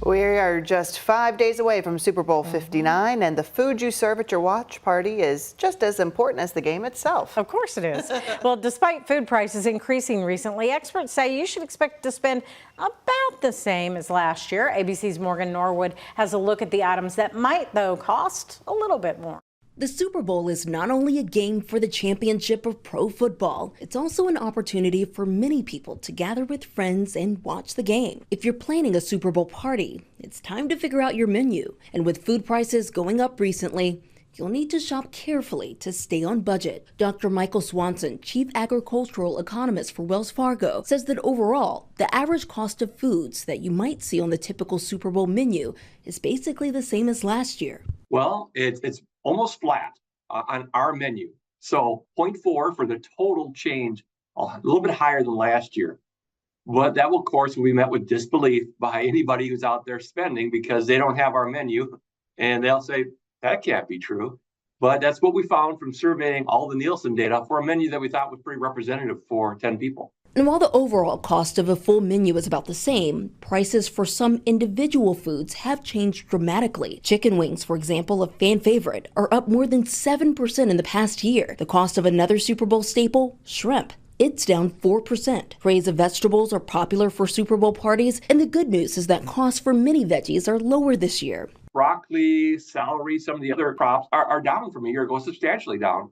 We are just 5 days away from Super Bowl 59, and the food you serve at your watch party is just as important as the game itself. Of course it is. Well, despite food prices increasing recently, experts say you should expect to spend about the same as last year. ABC's Morgan Norwood has a look at the items that might, though, cost a little bit more. The Super Bowl is not only a game for the championship of pro football, it's also an opportunity for many people to gather with friends and watch the game. If you're planning a Super Bowl party, it's time to figure out your menu. And with food prices going up recently, you'll need to shop carefully to stay on budget. Dr. Michael Swanson, Chief Agricultural Economist for Wells Fargo, says that overall, the average cost of foods that you might see on the typical Super Bowl menu is basically the same as last year. Well, it's almost flat on our menu. So 0.4 for the total change, a little bit higher than last year. But that will, of course, be met with disbelief by anybody who's out there spending because they don't have our menu. And they'll say, that can't be true. But that's what we found from surveying all the Nielsen data for a menu that we thought was pretty representative for 10 people. And while the overall cost of a full menu is about the same, prices for some individual foods have changed dramatically. Chicken wings, for example, a fan favorite, are up more than 7% in the past year. The cost of another Super Bowl staple, shrimp, it's down 4%. Trays of vegetables are popular for Super Bowl parties, and the good news is that costs for many veggies are lower this year. Broccoli, celery, some of the other crops are down from a year ago, substantially down.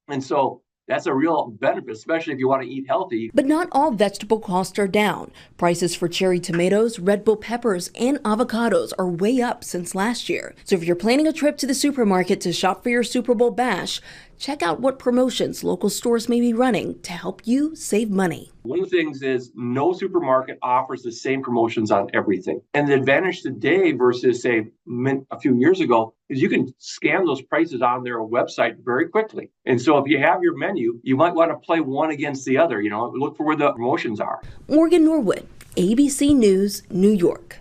And so that's a real benefit, especially if you want to eat healthy. But not all vegetable costs are down. Prices for cherry tomatoes, red bell peppers, and avocados are way up since last year. So if you're planning a trip to the supermarket to shop for your Super Bowl bash, check out what promotions local stores may be running to help you save money. One of the things is no supermarket offers the same promotions on everything. And the advantage today versus, say, a few years ago is you can scan those prices on their website very quickly. And so if you have your menu, you might want to play one against the other, look for where the promotions are. Morgan Norwood, ABC News, New York.